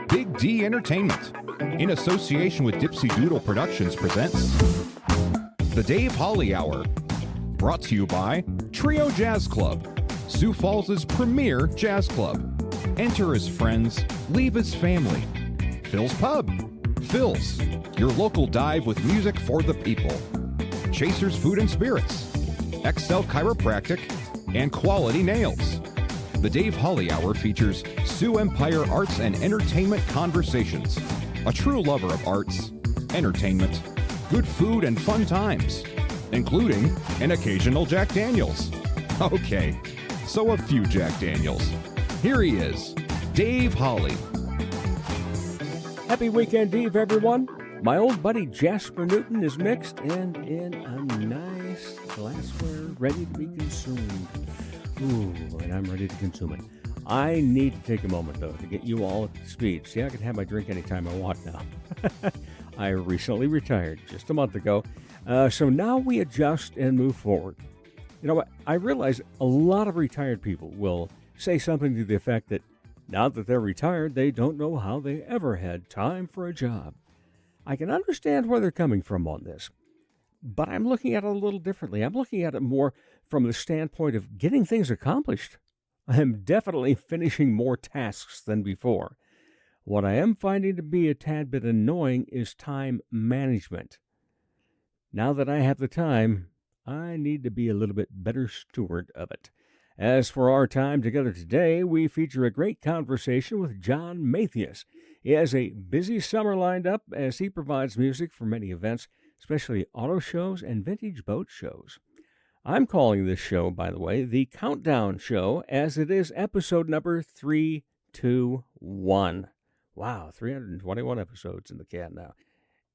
Big D Entertainment, in association with Dipsy Doodle Productions, presents The Dave Holly Hour. Brought to you by Trio Jazz Club, Sioux Falls' premier jazz club. Enter as friends, leave as family. Phil's Pub. Phil's, your local dive with music for the people. Chasers Food and Spirits. Excel Chiropractic, and Quality Nails. The Dave Holly Hour features Sioux Empire Arts and Entertainment Conversations. A true lover of arts, entertainment, good food, and fun times, including an occasional Jack Daniels. Okay, so a few Jack Daniels. Here he is, Dave Holly. Happy weekend eve, everyone. My old buddy Jasper Newton is mixed and in a nice glassware ready to be consumed. Ooh, and I'm ready to consume it. I need to take a moment, though, to get you all up to speed. See, I can have my drink anytime I want now. I recently retired just a month ago, so now we adjust and move forward. You know what? I realize a lot of retired people will say something to the effect that now that they're retired, they don't know how they ever had time for a job. I can understand where they're coming from on this, but I'm looking at it a little differently. I'm looking at it more from the standpoint of getting things accomplished. I am definitely finishing more tasks than before. What I am finding to be a tad bit annoying is time management. Now that I have the time, I need to be a little bit better steward of it. As for our time together today, we feature a great conversation with John Matthius. He has a busy summer lined up as he provides music for many events, especially auto shows and vintage boat shows. I'm calling this show, by the way, the Countdown Show, as it is episode number 321. Wow, 321 episodes in the can now.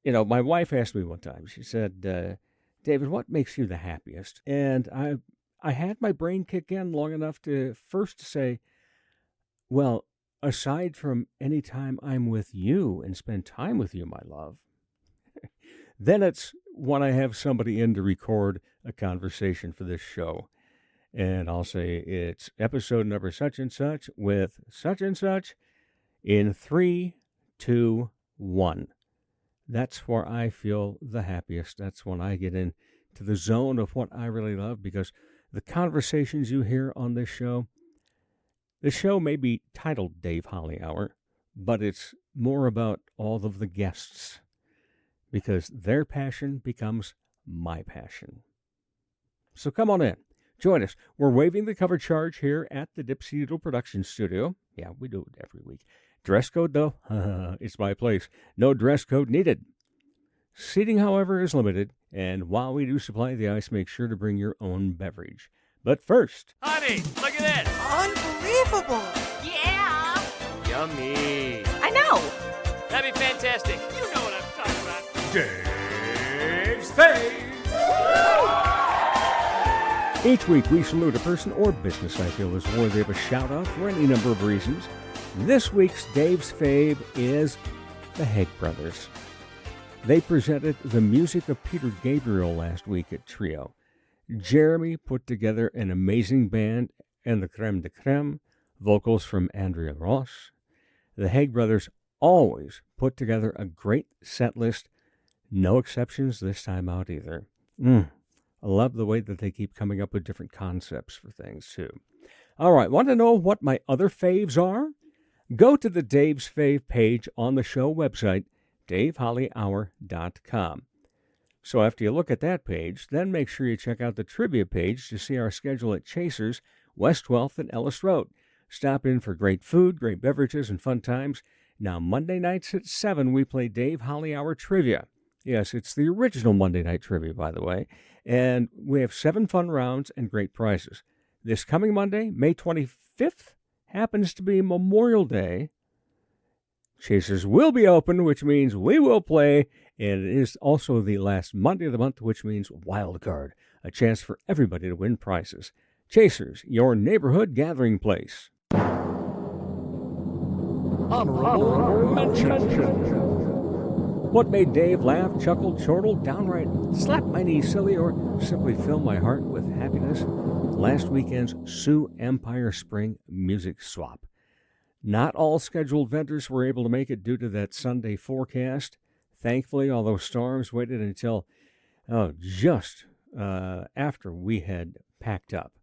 You know, my wife asked me one time, she said, David, what makes you the happiest? And I had my brain kick in long enough to first say, well, aside from any time I'm with you and spend time with you, my love, then it's when I have somebody in to record a conversation for this show. And I'll say it's episode number such and such with such and such in 3, 2, 1. That's where I feel the happiest. That's when I get into the zone of what I really love, because the conversations you hear on this show may be titled Dave Holly Hour, but it's more about all of the guests, because their passion becomes my passion. So come on in. Join us. We're waiving the cover charge here at the Dipsy Doodle Production Studio. Yeah, we do it every week. Dress code, though? It's my place. No dress code needed. Seating, however, is limited, and while we do supply the ice, make sure to bring your own beverage. But first... Honey, look at this! Unbelievable! Yeah! Yummy! I know! That'd be fantastic. You know what I'm talking about. Dave's Fave! Each week, we salute a person or business I feel is worthy of a shout-out for any number of reasons. This week's Dave's Fave is the Haig Brothers. They presented the music of Peter Gabriel last week at Trio. Jeremy put together an amazing band and the creme de creme, vocals from Andrea Ross. The Haig Brothers always put together a great set list, no exceptions this time out either. I love the way that they keep coming up with different concepts for things, too. All right, want to know what my other faves are? Go to the Dave's Fave page on the show website, DaveHollyHour.com. So after you look at that page, then make sure you check out the trivia page to see our schedule at Chasers, West 12th and Ellis Road. Stop in for great food, great beverages, and fun times. Now, Monday nights at 7, we play Dave Holly Hour Trivia. Yes, it's the original Monday Night Trivia, by the way. And we have 7 fun rounds and great prizes. This coming Monday, May 25th, happens to be Memorial Day. Chasers will be open, which means we will play, and it is also the last Monday of the month, which means Wild Card, a chance for everybody to win prizes. Chasers, your neighborhood gathering place. Honorable mention. What made Dave laugh, chuckle, chortle, downright slap my knee silly, or simply fill my heart with happiness? Last weekend's Sioux Empire Spring Music Swap. Not all scheduled vendors were able to make it due to that Sunday forecast. Thankfully, all those storms waited until just after we had packed up.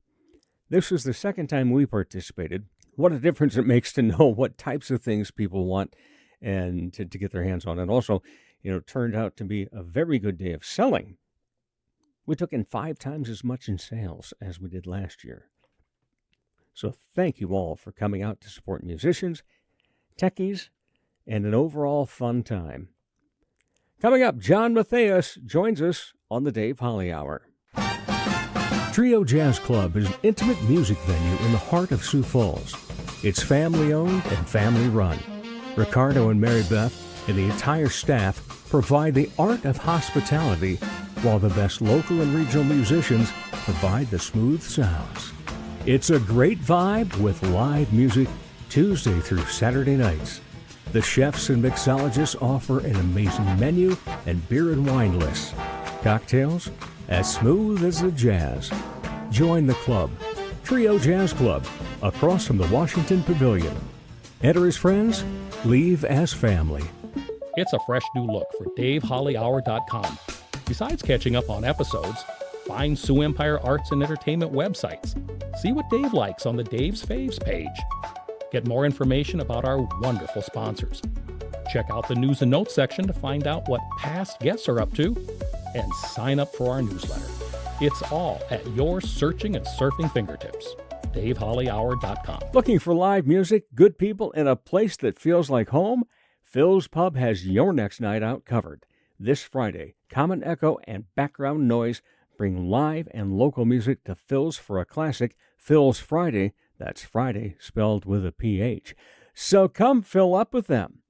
This was the second time we participated. What a difference it makes to know what types of things people want and to get their hands on. And also, turned out to be a very good day of selling. We took in 5 times as much in sales as we did last year. So thank you all for coming out to support musicians, techies, and an overall fun time. Coming up, John Matthius joins us on the Dave Holly Hour. Trio Jazz Club is an intimate music venue in the heart of Sioux Falls. It's family-owned and family-run. Ricardo and Mary Beth and the entire staff provide the art of hospitality, while the best local and regional musicians provide the smooth sounds. It's a great vibe with live music Tuesday through Saturday nights. The chefs and mixologists offer an amazing menu and beer and wine lists. Cocktails as smooth as the jazz. Join the club, Trio Jazz Club, across from the Washington Pavilion. Enter as friends, leave as family. It's a fresh new look for DaveHollyHour.com. Besides catching up on episodes, find Sioux Empire Arts and Entertainment websites. See what Dave likes on the Dave's Faves page. Get more information about our wonderful sponsors. Check out the news and notes section to find out what past guests are up to, and sign up for our newsletter. It's all at your searching and surfing fingertips. DaveHollyHour.com. Looking for live music, good people, and a place that feels like home? Phil's Pub has your next night out covered. This Friday, Common Echo and Background Noise bring live and local music to Phil's for a classic Phil's Friday. That's Friday spelled with a PH. So come fill up with them.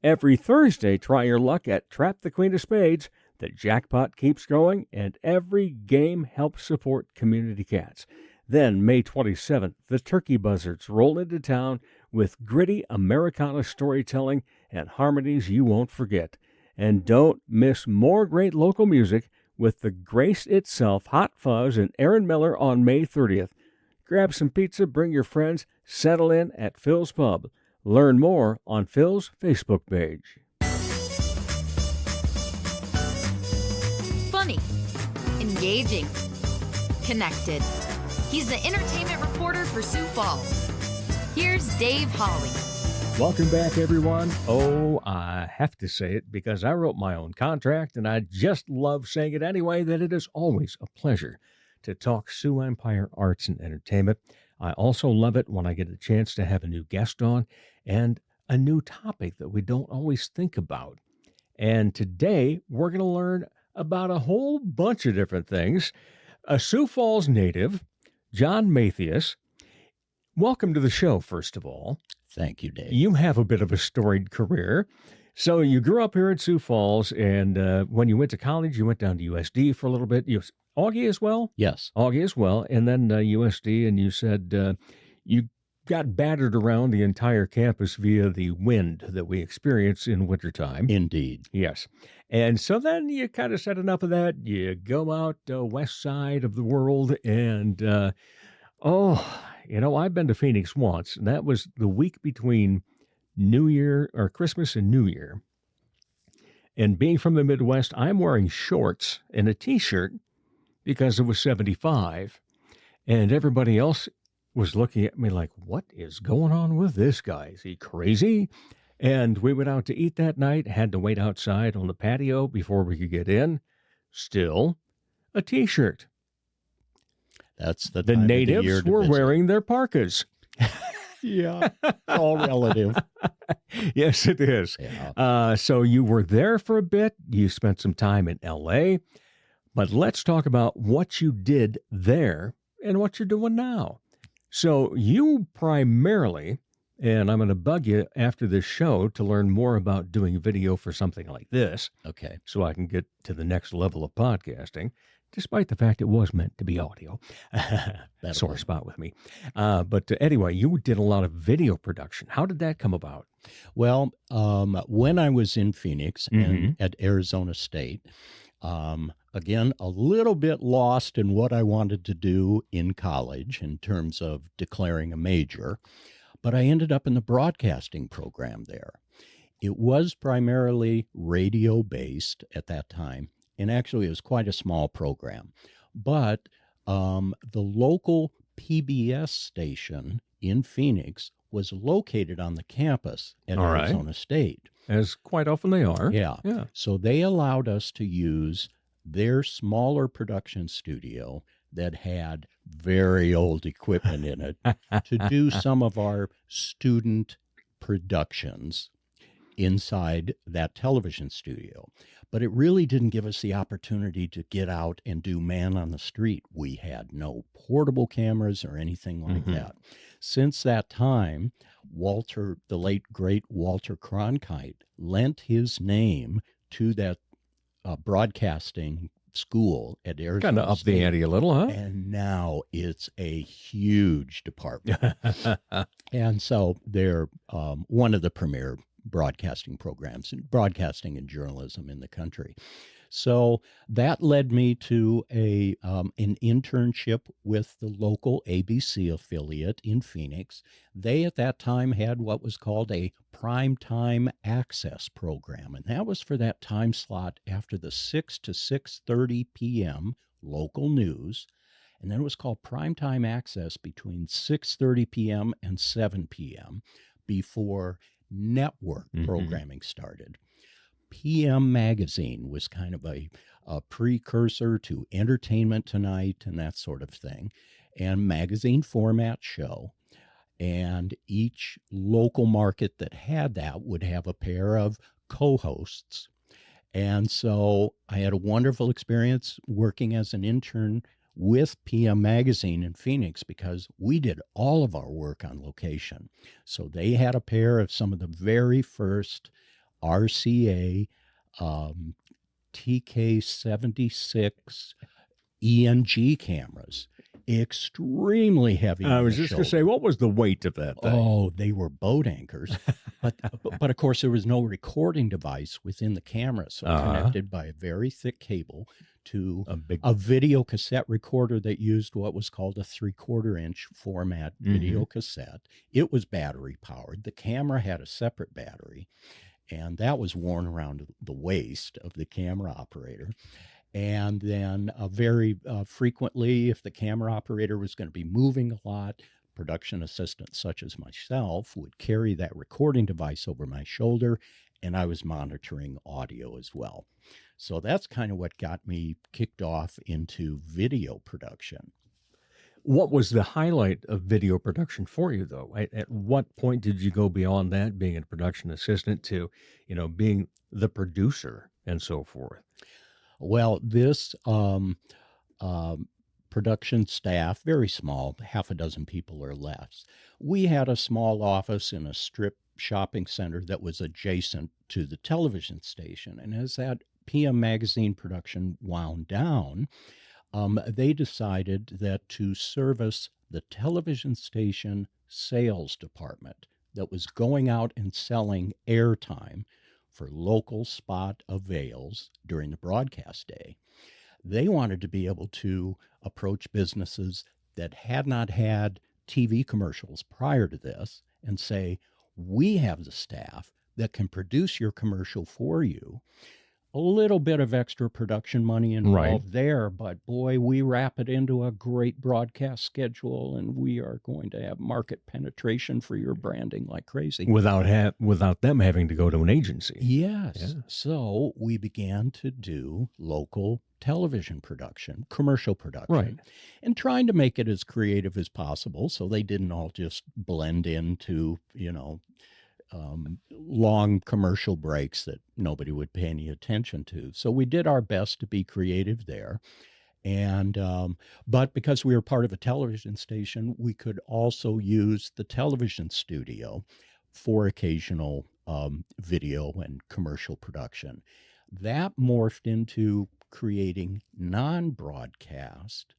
Every Thursday, try your luck at Trap the Queen of Spades. The jackpot keeps going, and every game helps support community cats. Then, May 27th, the Turkey Buzzards roll into town with gritty Americana storytelling and harmonies you won't forget. And don't miss more great local music with the Grace Itself, Hot Fuzz, and Aaron Miller on May 30th. Grab some pizza, bring your friends, settle in at Phil's Pub. Learn more on Phil's Facebook page. Funny, engaging, connected. He's the entertainment reporter for Sioux Falls. Here's Dave Holly. Welcome back, everyone. Oh, I have to say it because I wrote my own contract, and I just love saying it anyway, that it is always a pleasure to talk Sioux Empire Arts and Entertainment. I also love it when I get a chance to have a new guest on and a new topic that we don't always think about. And today, we're going to learn about a whole bunch of different things. A Sioux Falls native, John Matthius. Welcome to the show, first of all. Thank you, Dave. You have a bit of a storied career. So you grew up here in Sioux Falls, and when you went to college, you went down to USD for a little bit. Augie as well? Yes. Augie as well, and then USD, and you said you got battered around the entire campus via the wind that we experience in wintertime. Indeed. Yes. And so then you kind of said enough of that. You go out west side of the world, and I've been to Phoenix once, and that was the week between New Year or Christmas and New Year. And being from the Midwest, I'm wearing shorts and a T-shirt because it was 75, and everybody else was looking at me like, what is going on with this guy? Is he crazy? And we went out to eat that night, had to wait outside on the patio before we could get in. Still, a T-shirt. That's the The time natives of the year to were visit. wearing their parkas. Yeah, all relative. Yes, it is. Yeah. So you were there for a bit. You spent some time in L.A., but let's talk about what you did there and what you're doing now. So you primarily, and I'm going to bug you after this show to learn more about doing video for something like this, Okay. so I can get to the next level of podcasting, despite the fact it was meant to be audio. Sore work. spot with me. But anyway, you did a lot of video production. How did that come about? Well, when I was in Phoenix Mm-hmm. and at Arizona State, again, a little bit lost in what I wanted to do in college in terms of declaring a major. but I ended up in the broadcasting program there. It was primarily radio based at that time, and actually it was quite a small program. But the local PBS station in Phoenix was located on the campus at All right. Arizona State. As quite often they are. Yeah. Yeah. So they allowed us to use their smaller production studio that had very old equipment in it to do some of our student productions inside that television studio. But it really didn't give us the opportunity to get out and do man on the street. We had no portable cameras or anything like that. Since that time, Walter, the late great Walter Cronkite, lent his name to that broadcasting school at Arizona Kind of up State. the ante a little, huh? And now it's a huge department. And so they're one of the premier broadcasting programs, broadcasting and journalism in the country. So that led me to an internship with the local ABC affiliate in Phoenix. They at that time had what was called a primetime access program, and that was for that time slot after the 6 to 6:30 p.m. local news. And then it was called primetime access between 6:30 p.m. and 7 p.m. before network programming started. PM Magazine was kind of a precursor to Entertainment Tonight and that sort of thing, and magazine format show. And each local market that had that would have a pair of co-hosts. And so I had a wonderful experience working as an intern with PM Magazine in Phoenix because we did all of our work on location. So they had a pair of some of the very first RCA TK76 ENG cameras, extremely heavy. I was just going to say, what was the weight of that thing? Oh, they were boat anchors. but of course, there was no recording device within the camera. So connected by a very thick cable to a video cassette recorder that used what was called a 3/4-inch format video cassette. It was battery powered. The camera had a separate battery, and that was worn around the waist of the camera operator. And then very frequently, if the camera operator was going to be moving a lot, production assistants such as myself would carry that recording device over my shoulder, and I was monitoring audio as well. So that's kind of what got me kicked off into video production. What was the highlight of video production for you, though? At what point did you go beyond that, being a production assistant, to, being the producer and so forth? Well, this production staff, very small, half a dozen people or less. We had a small office in a strip shopping center that was adjacent to the television station. And as that PM Magazine production wound down, they decided that to service the television station sales department that was going out and selling airtime for local spot avails during the broadcast day, they wanted to be able to approach businesses that had not had TV commercials prior to this and say, we have the staff that can produce your commercial for you. A little bit of extra production money involved there, but boy, we wrap it into a great broadcast schedule, and we are going to have market penetration for your branding like crazy. Without them having to go to an agency. Yes. Yeah. So we began to do local television production, commercial production, and trying to make it as creative as possible so they didn't all just blend into, long commercial breaks that nobody would pay any attention to. So we did our best to be creative there. And but because we were part of a television station, we could also use the television studio for occasional video and commercial production. That morphed into creating non-broadcast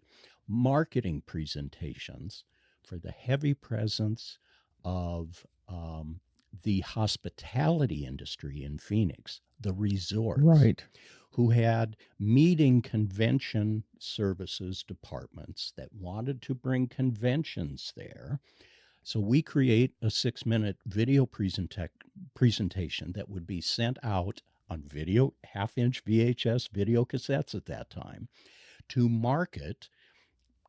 marketing presentations for the heavy presence of the hospitality industry in Phoenix, the resorts, who had meeting convention services departments that wanted to bring conventions there So we create a 6-minute video presentation that would be sent out on video, half-inch VHS video cassettes at that time, to market,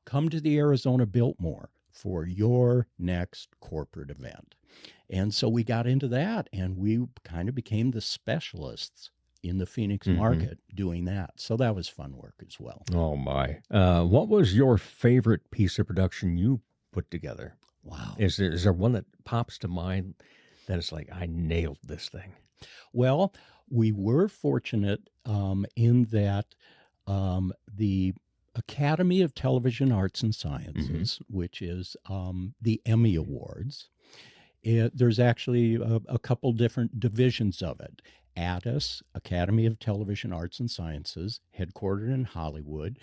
come to the Arizona Biltmore for your next corporate event. And so we got into that, and we kind of became the specialists in the Phoenix market doing that. So that was fun work as well. Oh, my. What was your favorite piece of production you put together? Wow. Is there one that pops to mind that is like, I nailed this thing? Well, we were fortunate in that the Academy of Television Arts and Sciences, which is the Emmy Awards, there's actually a couple different divisions of it. ATIS, Academy of Television Arts and Sciences, headquartered in Hollywood,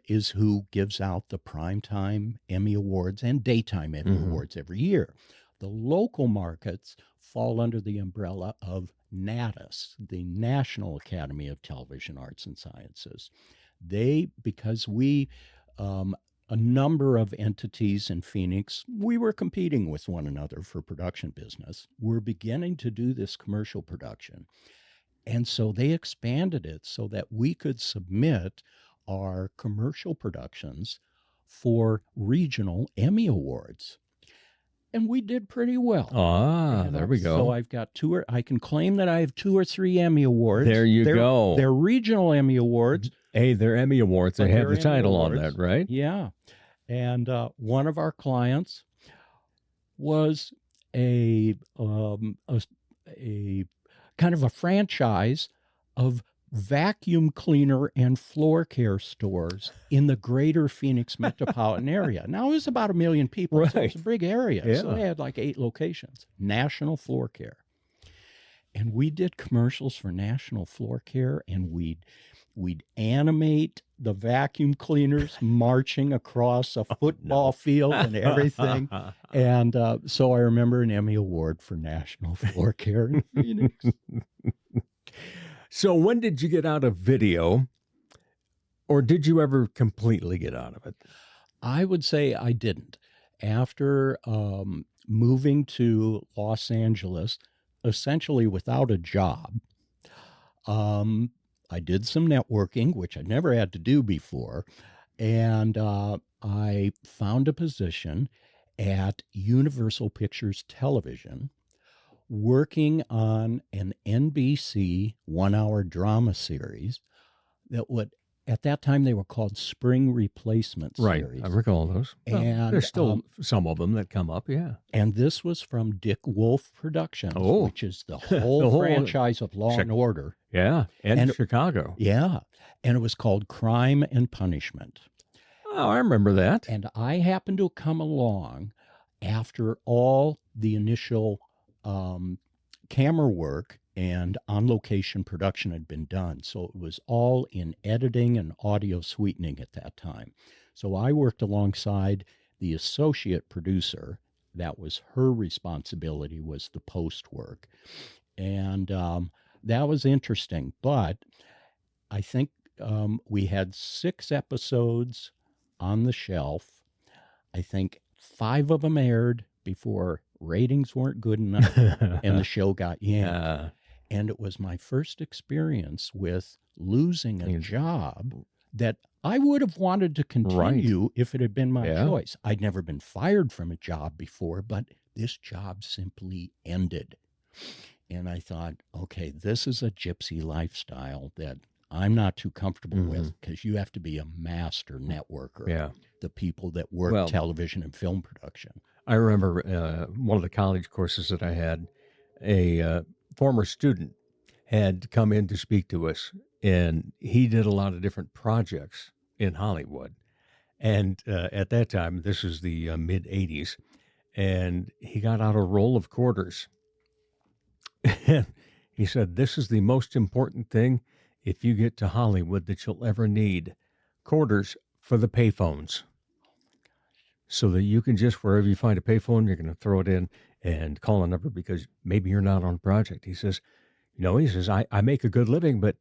is who gives out the Primetime Emmy Awards and Daytime Emmy Awards every year. The local markets fall under the umbrella of NATIS, the National Academy of Television Arts and Sciences. Because we, a number of entities in Phoenix, we were competing with one another for production business. We're beginning to do this commercial production. And so they expanded it so that we could submit our commercial productions for regional Emmy Awards. And we did pretty well. There we go. So I've got I can claim that I have 2 or 3 Emmy Awards. There you go. They're regional Emmy Awards. Hey, they're Emmy Awards. They have the Emmy title Awards. on that, right? Yeah. And one of our clients was a kind of a franchise of vacuum cleaner and floor care stores in the greater Phoenix metropolitan area. Now, it was about 1 million people, so it's a big area. Yeah. So they had like 8 locations. National Floor Care. And we did commercials for National Floor Care, and we'd animate the vacuum cleaners marching across a football field and everything. And so I remember an Emmy Award for National Floor Care in Phoenix. So when did you get out of video, or did you ever completely get out of it? I would say I didn't. After moving to Los Angeles, essentially without a job, I did some networking, which I never had to do before, and I found a position at Universal Pictures Television, working on an NBC 1-hour drama series that at that time they were called Spring Replacement Series. Right, I recall those. And there's still some of them that come up, yeah. And this was from Dick Wolf Productions, which is the The whole whole franchise of Law and Order. Yeah, and Chicago. Yeah, and it was called Crime and Punishment. Oh, I remember that. And I happened to come along after all the initial camera work and on-location production had been done. So it was all in editing and audio sweetening at that time. So I worked alongside the associate producer. That was her responsibility, was the post work. And that was interesting. But I think we had 6 episodes on the shelf. I think 5 of them aired before ratings weren't good enough and the show got yanked. And it was my first experience with losing a job that I would have wanted to continue if it had been my choice. I'd never been fired from a job before, but this job simply ended. And I thought, okay, this is a gypsy lifestyle that I'm not too comfortable with, because you have to be a master networker. Yeah. The people that work television and film production. I remember one of the college courses that I had, a former student had come in to speak to us, and he did a lot of different projects in Hollywood. And at that time, this is the mid-'80s, and he got out a roll of quarters. And he said, "This is the most important thing if you get to Hollywood that you'll ever need. Quarters for the payphones. So that you can just, wherever you find a payphone, you're going to throw it in and call a number because maybe you're not on project." He says, I make a good living, but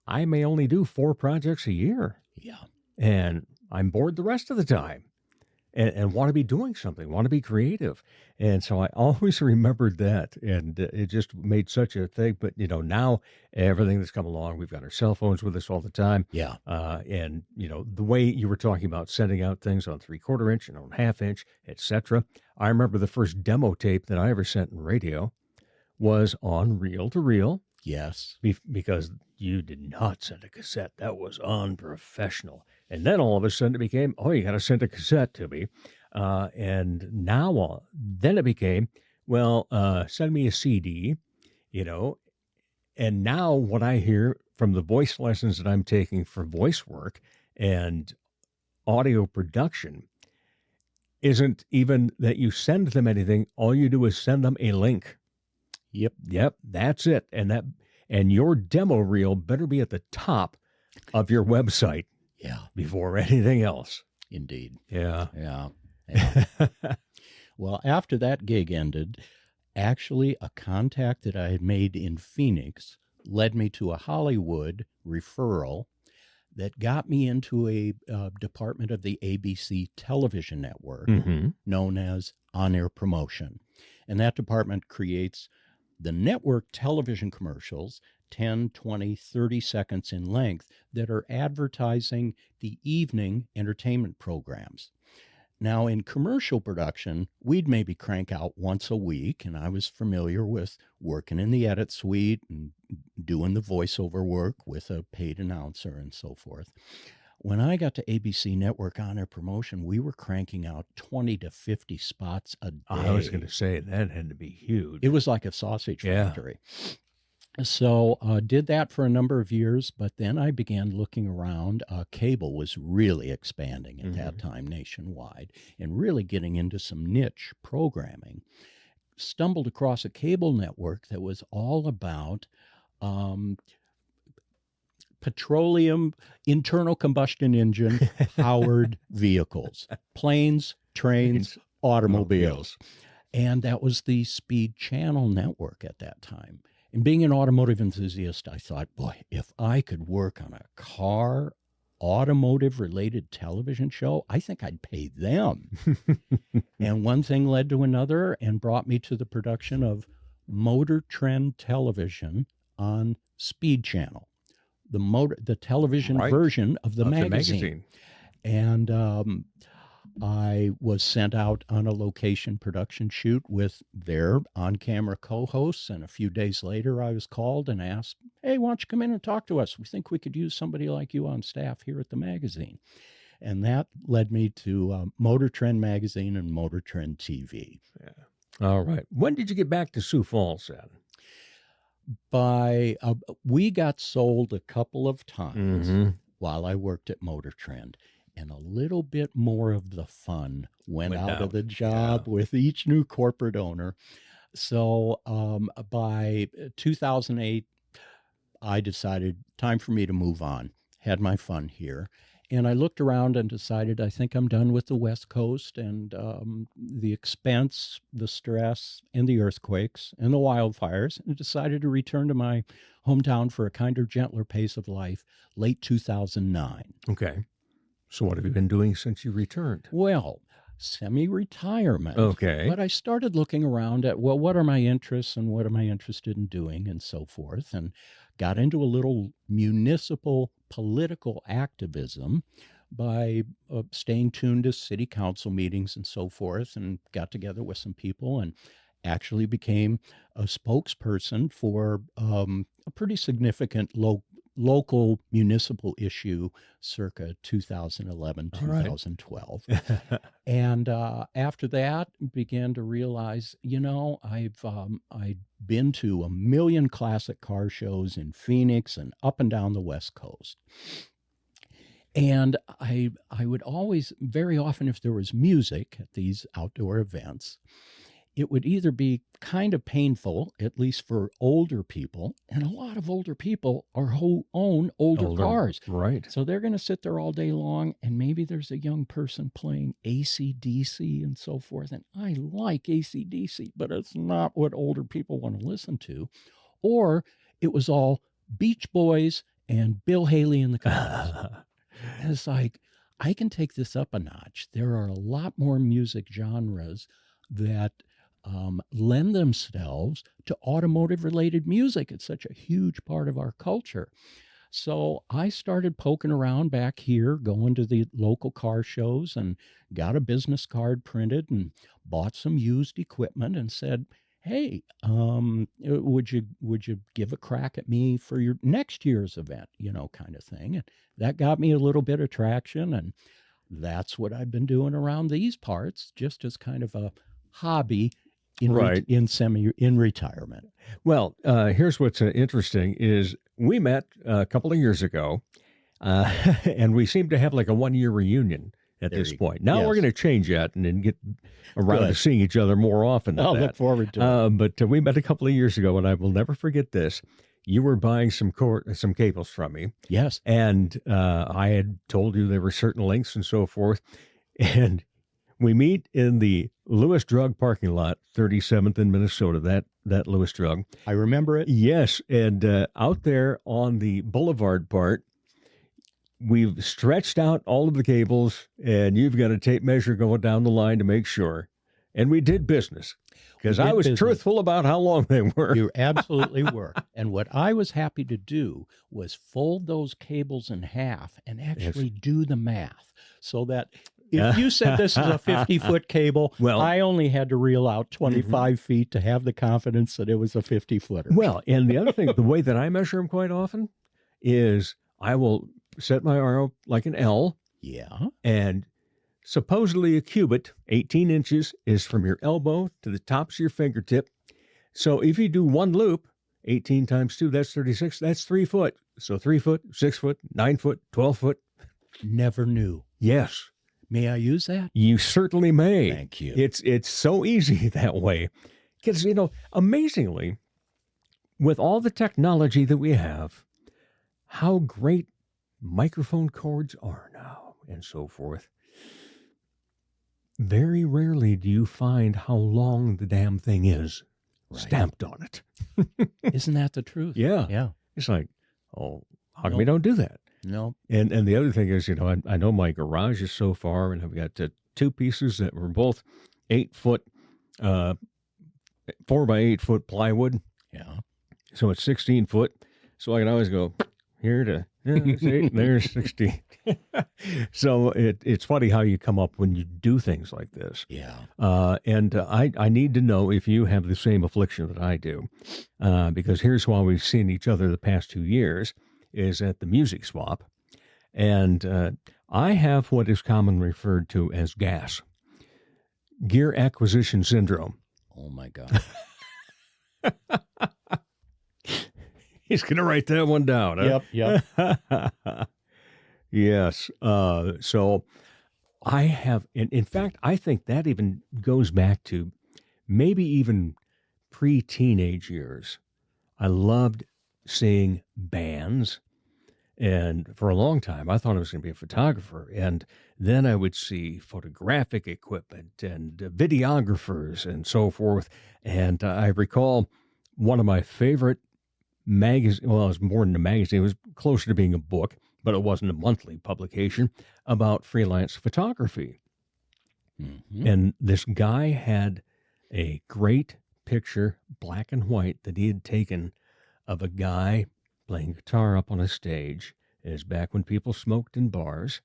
I may only do 4 projects a year. Yeah. And I'm bored the rest of the time. and want to be doing something, want to be creative. And so I always remembered that, and it just made such a thing. But, now everything that's come along, we've got our cell phones with us all the time. Yeah. And, the way you were talking about sending out things on 3/4 inch and on 1/2 inch, etc. I remember the first demo tape that I ever sent in radio was on reel to reel. Yes. Because you did not send a cassette. That was unprofessional. And then all of a sudden it became, oh, you got to send a cassette to me. And now, then it became, well, send me a CD, And now what I hear from the voice lessons that I'm taking for voice work and audio production isn't even that you send them anything. All you do is send them a link. Yep, that's it. And your demo reel better be at the top of your website. Yeah. Before anything else. Indeed. Yeah. Well, after that gig ended, actually a contact that I had made in Phoenix led me to a Hollywood referral that got me into a department of the ABC television network known as On-Air Promotion. And that department creates the network television commercials, 10, 20, 30 seconds in length, that are advertising the evening entertainment programs. Now, in commercial production, we'd maybe crank out once a week, and I was familiar with working in the edit suite and doing the voiceover work with a paid announcer and so forth. When I got to ABC Network On-Air Promotion, we were cranking out 20 to 50 spots a day. I was going to say, that had to be huge. It was like a sausage factory. So did that for a number of years, but then I began looking around. Cable was really expanding at that time nationwide and really getting into some niche programming. Stumbled across a cable network that was all about petroleum internal combustion engine powered vehicles, planes, trains, automobiles. And that was the Speed Channel network at that time. And being an automotive enthusiast, I thought, boy, if I could work on a car automotive related television show, I think I'd pay them. And one thing led to another and brought me to the production of Motor Trend Television on Speed Channel, the television version of the magazine. And I was sent out on a location production shoot with their on-camera co-hosts, and a few days later I was called and asked, hey, why don't you come in and talk to us? We think we could use somebody like you on staff here at the magazine. And that led me to Motor Trend Magazine and Motor Trend TV. All right. When did you get back to Sioux Falls then? We got sold a couple of times while I worked at Motor Trend. And a little bit more of the fun went out of the job with each new corporate owner. So by 2008, I decided time for me to move on, had my fun here. And I looked around and decided I think I'm done with the West Coast and the expense, the stress, and the earthquakes and the wildfires, and decided to return to my hometown for a kinder, gentler pace of life late 2009. Okay. So what have you been doing since you returned? Well, semi-retirement. Okay. But I started looking around at, well, what are my interests and what am I interested in doing and so forth, and got into a little municipal political activism by staying tuned to city council meetings and so forth, and got together with some people and actually became a spokesperson for a pretty significant local municipal issue circa 2011, 2012. And after that, began to realize, I'd been to 1 million classic car shows in Phoenix and up and down the West Coast. And I would always, very often, if there was music at these outdoor events, it would either be kind of painful, at least for older people, and a lot of older people are who own older cars. Right. So they're going to sit there all day long, and maybe there's a young person playing AC/DC and so forth, and I like AC/DC, but it's not what older people want to listen to. Or it was all Beach Boys and Bill Haley and the Comets. And it's like, I can take this up a notch. There are a lot more music genres that lend themselves to automotive-related music. It's such a huge part of our culture. So I started poking around back here, going to the local car shows, and got a business card printed and bought some used equipment and said, hey, would you give a crack at me for your next year's event, kind of thing. And that got me a little bit of traction, and that's what I've been doing around these parts, just as kind of a hobby in retirement. Well, here's what's interesting is we met a couple of years ago, and we seem to have like a 1-year reunion at this point. Now we're going to change that and then get around to seeing each other more often. I'll look forward to it. But we met a couple of years ago, and I will never forget this. You were buying some cables from me. Yes. And I had told you there were certain lengths and so forth. And we meet in the Lewis Drug parking lot, 37th in Minnesota, that Lewis Drug. I remember it. Yes. And out there on the boulevard part, we've stretched out all of the cables, and you've got a tape measure going down the line to make sure. And we did business because I was truthful about how long they were. You absolutely were. And what I was happy to do was fold those cables in half and actually do the math so that if you said this is a 50-foot cable, well, I only had to reel out 25 feet to have the confidence that it was a 50-footer. Well, and the other thing, the way that I measure them quite often is I will set my arm up like an L. Yeah. And supposedly a cubit, 18 inches, is from your elbow to the tops of your fingertip. So if you do one loop, 18 times 2, that's 36. That's 3 foot. So 3 foot, 6 foot, 9 foot, 12 foot. Never knew. Yes. May I use that? You certainly may. Thank you. It's so easy that way. Because, amazingly, with all the technology that we have, how great microphone cords are now and so forth. Very rarely do you find how long the damn thing is stamped on it. Isn't that the truth? Yeah. Yeah. It's like, how come we don't do that? No. And the other thing is, I know my garage is so far, and I've got 2 pieces that were both 8 foot, 4 by 8 foot plywood. Yeah. So it's 16 foot. So I can always go here to, there's 16. So it's funny how you come up when you do things like this. Yeah. And I need to know if you have the same affliction that I do, because here's why we've seen each other the past 2 years is at the music swap. And I have what is commonly referred to as GAS, gear acquisition syndrome. Oh, my God. He's going to write that one down. Huh? Yep. Yes. So I have, in fact, I think that even goes back to maybe even pre-teenage years. I loved seeing bands. And for a long time, I thought I was going to be a photographer. And then I would see photographic equipment and videographers and so forth. And I recall one of my favorite magazine, well, it was more than a magazine, it was closer to being a book, but it wasn't a monthly publication, about freelance photography. Mm-hmm. And this guy had a great picture, black and white, that he had taken of a guy playing guitar up on a stage. It was back when people smoked in bars.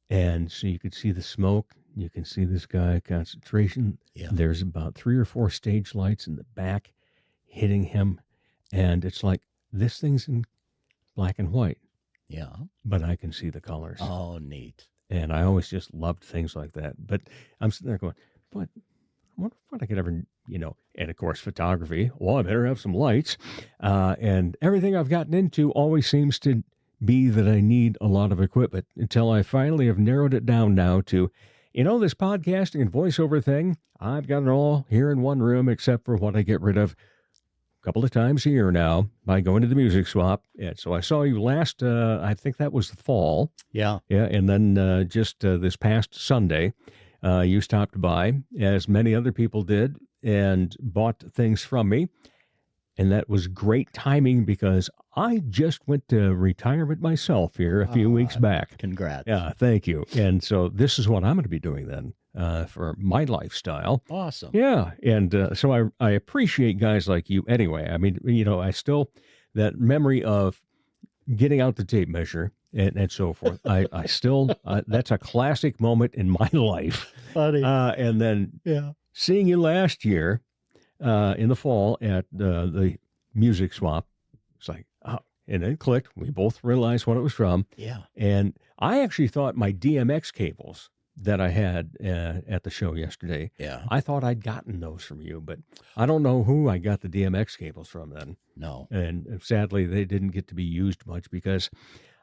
And so you could see the smoke. You can see this guy, concentration. Yeah. There's about 3 or 4 stage lights in the back hitting him. And it's like, this thing's in black and white. Yeah. But I can see the colors. Oh, neat. And I always just loved things like that. But I'm sitting there going, but I wonder what I could ever, and of course, photography. Well, I better have some lights. And everything I've gotten into always seems to be that I need a lot of equipment until I finally have narrowed it down now to, this podcasting and voiceover thing, I've got it all here in one room except for what I get rid of couple of times a year now by going to the music swap. And so I saw you last, I think that was the fall. Yeah. Yeah. And then just this past Sunday, you stopped by, as many other people did, and bought things from me. And that was great timing because I just went to retirement myself here a few weeks back. Congrats. Yeah, thank you. And so this is what I'm going to be doing then for my lifestyle. Awesome. Yeah. And so I appreciate guys like you anyway. I mean, I still, that memory of getting out the tape measure and so forth, I still, that's a classic moment in my life. Buddy. And then seeing you last year in the fall at the music swap, it's like, oh, and then clicked. We both realized what it was from. Yeah. And I actually thought my DMX cables that I had at the show yesterday, I thought I'd gotten those from you, but I don't know who I got the DMX cables from then. No. And sadly, they didn't get to be used much because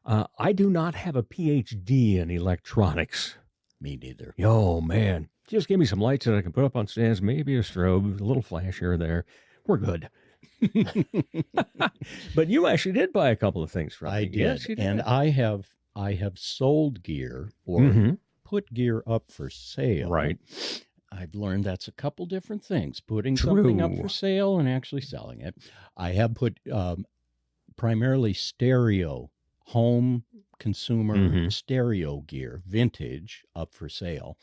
I do not have a PhD in electronics. Me neither. Oh, man. Just give me some lights that I can put up on stands, maybe a strobe, a little flash here or there. We're good. But you actually did buy a couple of things from me. I did. Yes, you did. And I have sold gear or put gear up for sale. Right. I've learned that's a couple different things, putting something up True. for sale and actually selling it. I have put primarily stereo, home consumer stereo gear, vintage, up for sale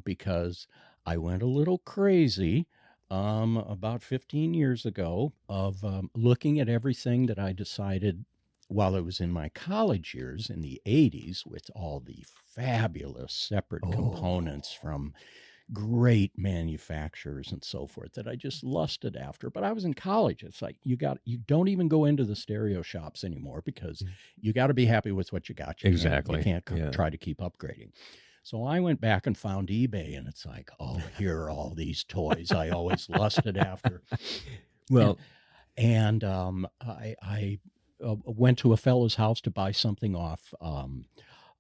because I went a little crazy about 15 years ago of looking at everything that I decided while I was in my college years in the 80s with all the fabulous separate components from great manufacturers and so forth that I just lusted after. But I was in college. It's like you don't even go into the stereo shops anymore because you got to be happy with what you got. Exactly. You can't try to keep upgrading. So I went back and found eBay, and it's like, oh, here are all these toys I always lusted after. Well, and I went to a fellow's house to buy something off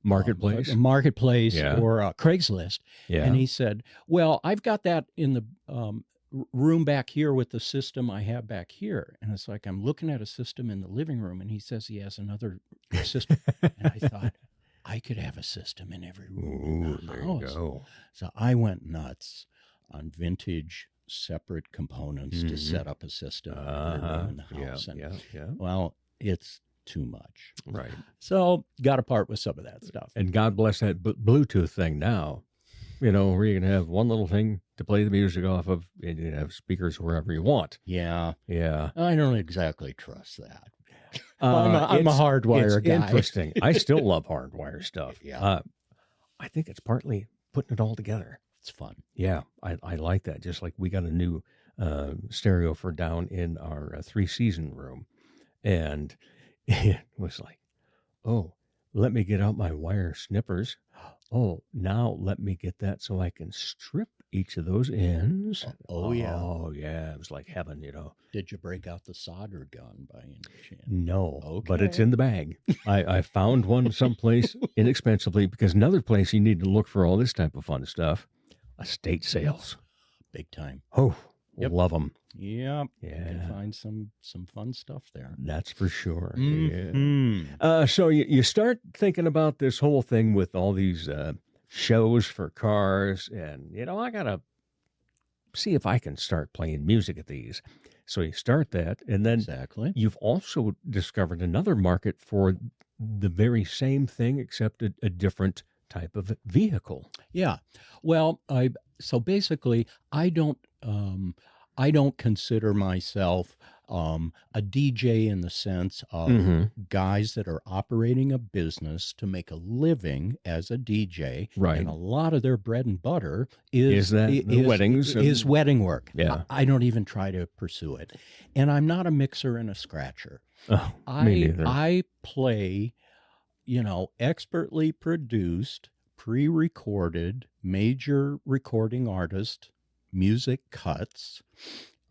Marketplace? Marketplace Yeah. or Craigslist. Yeah. And he said, well, I've got that in the room back here with the system I have back here. And it's like, I'm looking at a system in the living room, and he says he has another system. And I thought, I could have a system in every room in the there house. you go. So I went nuts on vintage separate components to set up a system in every room in the house. Well, it's too much. Right. So got to part with some of that stuff. And God bless that Bluetooth thing now, where you can have one little thing to play the music off of, and you can have speakers wherever you want. Yeah. Yeah. I don't exactly trust that. I'm a hardwire guy. Interesting. I still love hardwire stuff. Yeah. I think it's partly putting it all together. It's fun. Yeah, I like that. Just like we got a new stereo for down in our 3-season room. And it was like, oh, let me get out my wire snippers. Oh, now let me get that so I can strip each of those ends. Oh, yeah. Oh, yeah. It was like heaven, Did you break out the solder gun by any chance? No, but it's in the bag. I found one someplace inexpensively because another place you need to look for all this type of fun stuff, estate sales. Big time. Oh, Yep. love them. Yep. Yeah. You can find some fun stuff there. That's for sure. Mhm. Yeah. So you start thinking about this whole thing with all these shows for cars, and I gotta see if I can start playing music at these. So you start that, and then Exactly. you've also discovered another market for the very same thing, except a different type of vehicle. Yeah. Well, so basically, I don't consider myself a DJ in the sense of guys that are operating a business to make a living as a DJ. Right. And a lot of their bread and butter is weddings is and- wedding work. Yeah. I don't even try to pursue it. And I'm not a mixer and a scratcher. Oh, me neither. I play, expertly produced, pre-recorded, major recording artist music cuts,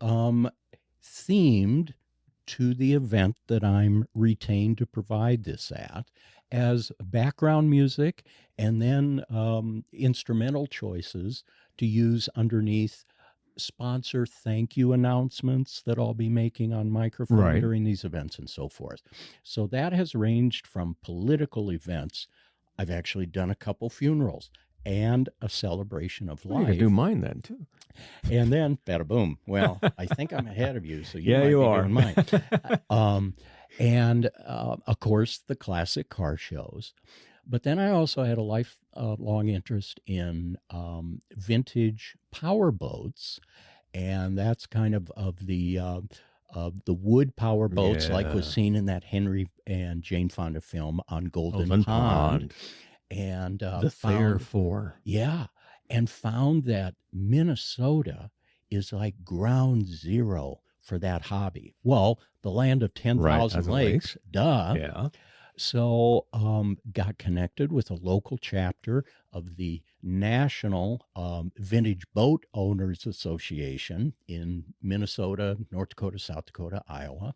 themed to the event that I'm retained to provide this at as background music, and then instrumental choices to use underneath sponsor thank you announcements that I'll be making on microphone Right. during these events and so forth. So that has ranged from political events. I've actually done a couple funerals and a celebration of Well, you life. can do mine then too. And then, bada boom. Well, I think I'm ahead of you, so you Yeah, might you be are. doing mine. And of course, the classic car shows. But then I also had a lifelong interest in vintage power boats, and that's kind of the wood power boats like was Yeah. seen in that Henry and Jane Fonda film on Golden Golden Pond. And The Thayer Four. yeah, and found that Minnesota is like ground zero for that hobby. Well, the land of 10,000 Right, lakes, duh. Yeah. So got connected with a local chapter of the National Vintage Boat Owners Association in Minnesota, North Dakota, South Dakota, Iowa,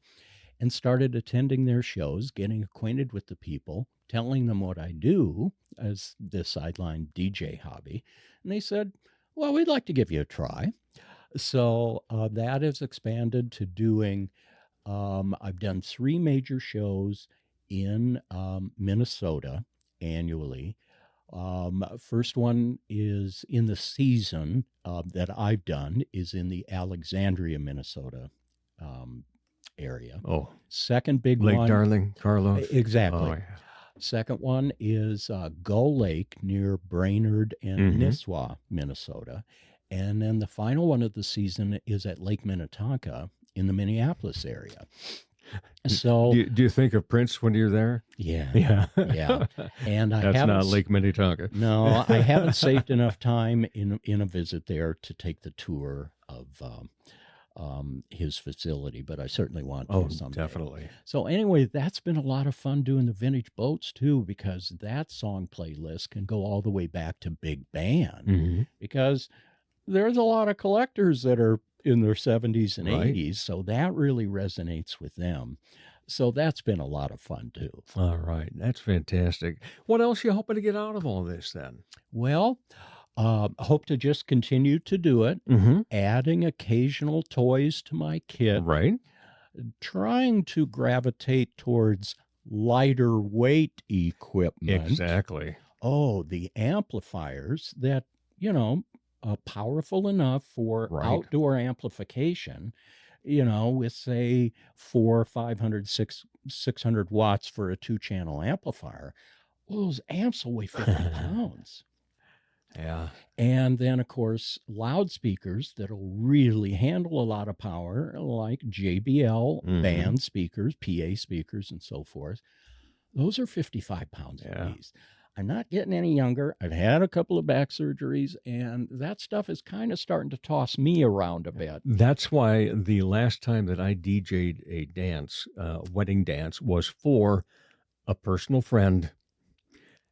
and started attending their shows, getting acquainted with the people, telling them what I do as this sideline DJ hobby. And they said, well, we'd like to give you a try. So that has expanded to doing, I've done 3 major shows in Minnesota annually. First one is in the season that I've done is in the Alexandria, Minnesota area. Oh, Second big Lake one. Darling, Carlos. Exactly. Oh, yeah. Second one is Gull Lake near Brainerd and Nisswa, Minnesota. And then the final one of the season is at Lake Minnetonka in the Minneapolis area. So, Do you think of Prince when you're there? yeah, Yeah. yeah. And I That's haven't not Lake Minnetonka. No, I haven't saved enough time in a visit there to take the tour of his facility, but I certainly want to someday. Definitely. So anyway, that's been a lot of fun doing the vintage boats too, because that song playlist can go all the way back to big band, because there's a lot of collectors that are in their 70s and 80s, so that really resonates with them. So that's been a lot of fun too. All right. That's fantastic. What else you hoping to get out of all this then? Well, hope to just continue to do it, adding occasional toys to my kit, Right. trying to gravitate towards lighter weight equipment. Exactly. Oh, the amplifiers that, powerful enough for Right. outdoor amplification, with say 400, 500, 600 watts for a 2-channel amplifier. Well, those amps will weigh 50 pounds. Yeah. And then, of course, loudspeakers that'll really handle a lot of power, like JBL band speakers, PA speakers, and so forth. Those are 55 pounds apiece. I'm not getting any younger. I've had a couple of back surgeries, and that stuff is kind of starting to toss me around a bit. That's why the last time that I DJ'd a dance, wedding dance, was for a personal friend.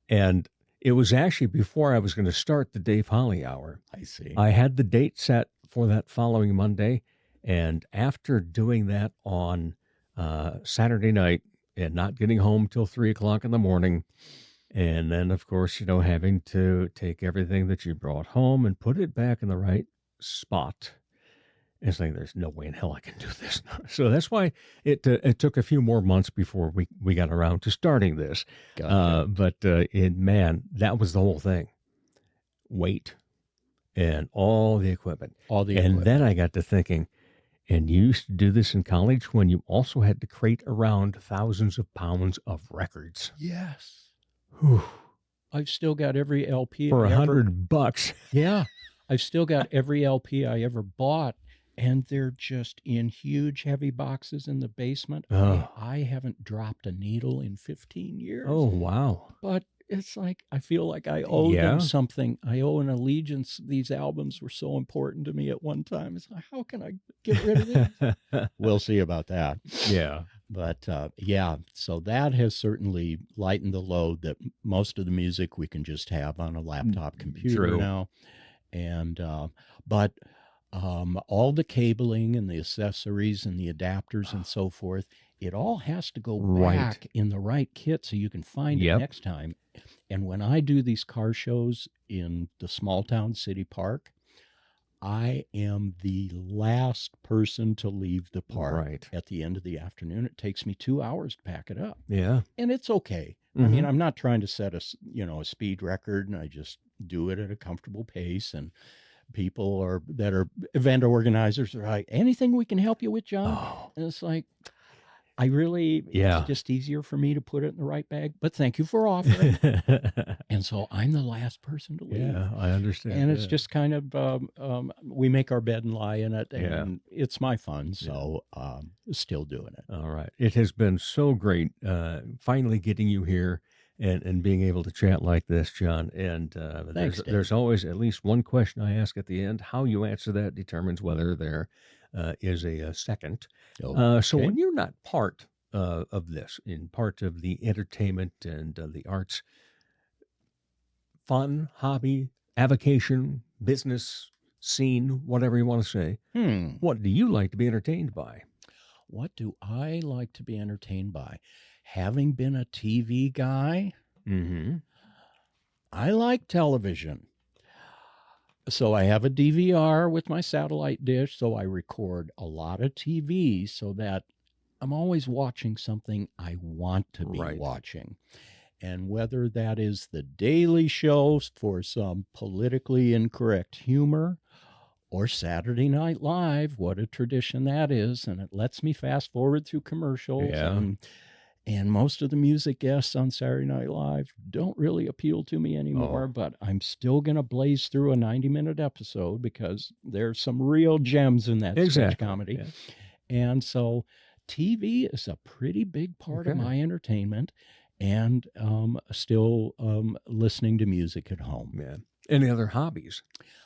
And it was actually before I was going to start the Dave Holly Hour. I see. I had the date set for that following Monday. And after doing that on Saturday night and not getting home till 3 o'clock in the morning, and then, of course, having to take everything that you brought home and put it back in the right spot. It's like, there's no way in hell I can do this. So that's why it took a few more months before we got around to starting this. Gotcha. But man, that was the whole thing. Weight and all the equipment. And then I got to thinking, and you used to do this in college when you also had to crate around thousands of pounds of records. Yes. Whew. I've still got every LP For I ever- $100. Yeah. I've still got every LP I ever bought, and they're just in huge, heavy boxes in the basement. Oh. I haven't dropped a needle in 15 years. Oh, wow. But it's like, I feel like I owe Yeah. them something. I owe an allegiance. These albums were so important to me at one time. It's like, how can I get rid of these? We'll see about that. Yeah. But yeah, so that has certainly lightened the load that most of the music we can just have on a laptop computer True. now. And, but all the cabling and the accessories and the adapters and so forth, it all has to go Right. back in the right kit so you can find Yep. it next time. And when I do these car shows in the small town city park, I am the last person to leave the park Right. at the end of the afternoon. It takes me 2 hours to pack it up, Yeah. and it's okay. I mean, I'm not trying to set a speed record, and I just do it at a comfortable pace. And people that are event organizers are like, anything we can help you with, John? Oh. And it's like, I really, Yeah. it's just easier for me to put it in the right bag. But thank you for offering. And so I'm the last person to leave. Yeah, I understand. And it's that. just kind of, we make our bed and lie in it, Yeah. and it's my fun. So still doing it. All right. It has been so great finally getting you here and being able to chat like this, John. And Thanks, Dave. there's always at least one question I ask at the end. How you answer that determines whether there is a second. So Okay. when you're not part of this, in part of the entertainment and the arts, fun, hobby, avocation, business, scene, whatever you want to say, what do you like to be entertained by? What do I like to be entertained by? Having been a TV guy, Mm-hmm. I like television. So I have a DVR with my satellite dish, so I record a lot of TV so that I'm always watching something I want to be Right. watching. And whether that is the Daily Show for some politically incorrect humor, or Saturday Night Live, what a tradition that is. And it lets me fast forward through commercials. Yeah. And most of the music guests on Saturday Night Live don't really appeal to me anymore, but I'm still going to blaze through a 90-minute episode because there's some real gems in that sketch comedy. Yeah. And so TV is a pretty big part of Okay. my entertainment, and still listening to music at home. Yeah. Any other hobbies?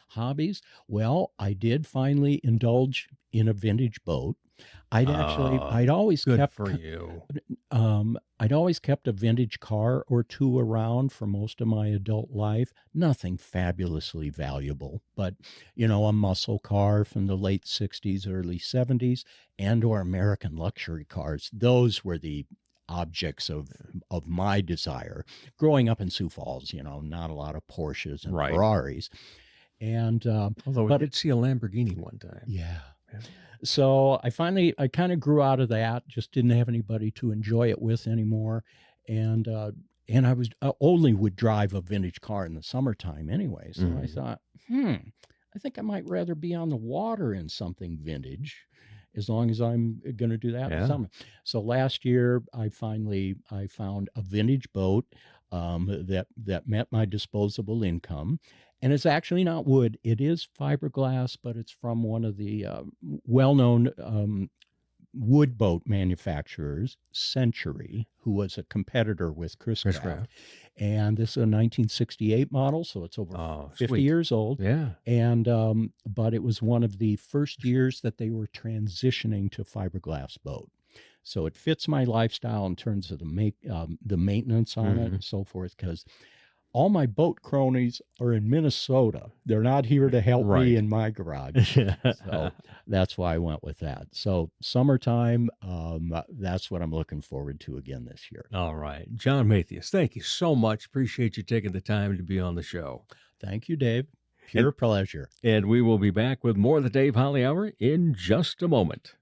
Hobbies? Well, I did finally indulge in a vintage boat. I'd always Good kept for you. I'd always kept a vintage car or two around for most of my adult life. Nothing fabulously valuable, but a muscle car from the late 60s, early 70s, and or American luxury cars. Those were the objects of my desire. Growing up in Sioux Falls, not a lot of Porsches and Right. Ferraris. And Although I did see a Lamborghini one time. yeah. Yeah. So I kind of grew out of that, just didn't have anybody to enjoy it with anymore. And I was only would drive a vintage car in the summertime anyway. So I thought, I think I might rather be on the water in something vintage, as long as I'm going to do that in the summer. So last year I found a vintage boat that met my disposable income. And it's actually not wood. It is fiberglass, but it's from one of the well-known wood boat manufacturers, Century, who was a competitor with Chris Craft. And this is a 1968 model, so it's over 50 sweet. years old. Yeah. And but it was one of the first years that they were transitioning to fiberglass boat. So it fits my lifestyle in terms of the maintenance on it and so forth, because all my boat cronies are in Minnesota. They're not here to help me in my garage. So that's why I went with that. So summertime, that's what I'm looking forward to again this year. All right. John Matthius, thank you so much. Appreciate you taking the time to be on the show. Thank you, Dave. Pure pleasure. And we will be back with more of the Dave Holly Hour in just a moment.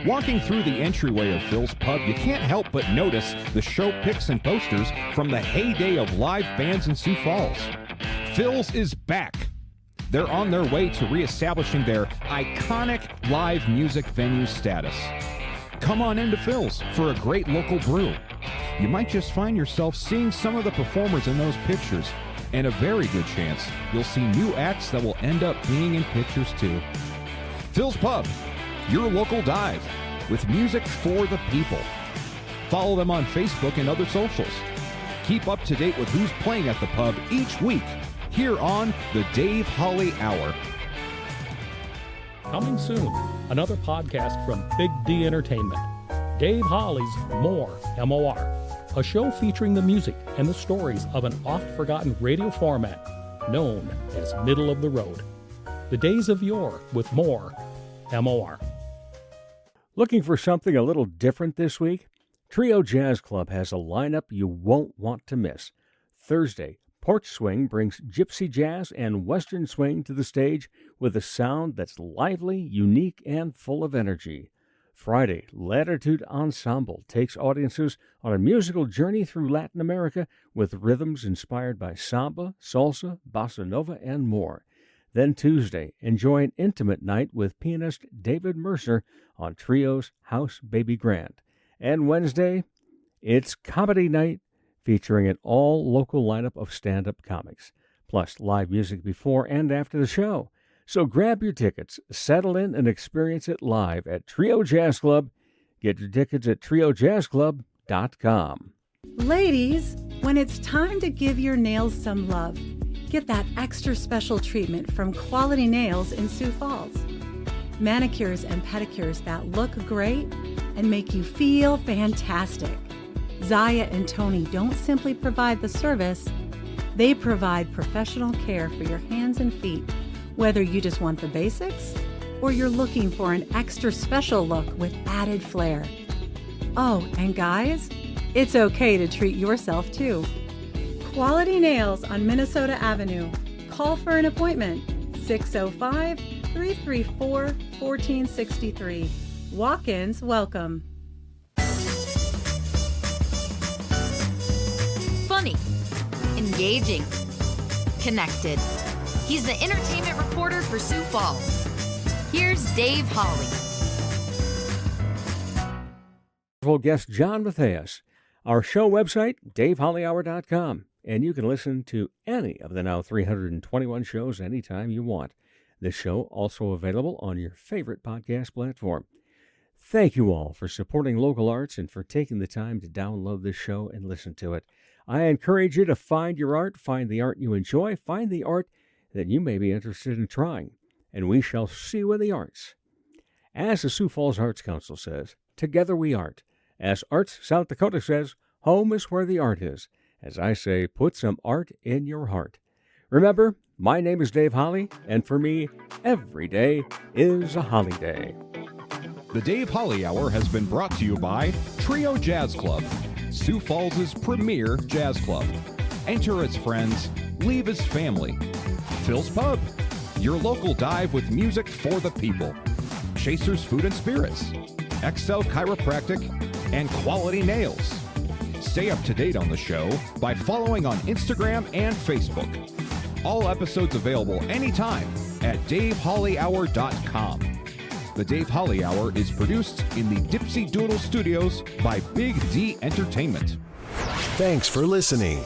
Walking through the entryway of Phil's Pub, you can't help but notice the show pics and posters from the heyday of live bands in Sioux Falls. Phil's is back. They're on their way to reestablishing their iconic live music venue status. Come on into Phil's for a great local brew. You might just find yourself seeing some of the performers in those pictures, and a very good chance you'll see new acts that will end up being in pictures too. Phil's Pub, your local dive, with music for the people. Follow them on Facebook and other socials. Keep up to date with who's playing at the pub each week here on the Dave Holly Hour. Coming soon, another podcast from Big D Entertainment. Dave Holly's More, M-O-R, a show featuring the music and the stories of an oft-forgotten radio format known as Middle of the Road. The Days of Yore with More, M-O-R. Looking for something a little different this week? Trio Jazz Club has a lineup you won't want to miss. Thursday, Porch Swing brings gypsy jazz and western swing to the stage with a sound that's lively, unique, and full of energy. Friday, Latitude Ensemble takes audiences on a musical journey through Latin America with rhythms inspired by samba, salsa, bossa nova, and more. Then Tuesday, enjoy an intimate night with pianist David Mercer on Trio's House Baby Grand. And Wednesday, it's Comedy Night featuring an all-local lineup of stand-up comics, plus live music before and after the show. So grab your tickets, settle in, and experience it live at Trio Jazz Club. Get your tickets at triojazzclub.com. Ladies, when it's time to give your nails some love, get that extra special treatment from Quality Nails in Sioux Falls. Manicures and pedicures that look great and make you feel fantastic. Zaya and Tony don't simply provide the service, they provide professional care for your hands and feet, whether you just want the basics or you're looking for an extra special look with added flair. Oh, and guys, it's okay to treat yourself too. Quality Nails on Minnesota Avenue. Call for an appointment, 605-334-1463. Walk-ins welcome. Funny, engaging, connected. He's the entertainment reporter for Sioux Falls. Here's Dave Holly. Guest John Matthius. Our show website, davehollyhour.com, and you can listen to any of the now 321 shows anytime you want. This show also available on your favorite podcast platform. Thank you all for supporting local arts and for taking the time to download this show and listen to it. I encourage you to find your art, find the art you enjoy, find the art that you may be interested in trying, and we shall see you in the arts. As the Sioux Falls Arts Council says, together we art. As Arts South Dakota says, home is where the art is. As I say, put some art in your heart. Remember, my name is Dave Holly, and for me, every day is a holiday. The Dave Holly Hour has been brought to you by Trio Jazz Club, Sioux Falls' premier jazz club. Enter as friends, leave as family. Phil's Pub, your local dive with music for the people. Chasers Food and Spirits, Excel Chiropractic, and Quality Nails. Stay up to date on the show by following on Instagram and Facebook. All episodes available anytime at davehollyhour.com. The Dave Holly Hour is produced in the Dipsy Doodle Studios by Big D Entertainment. Thanks for listening.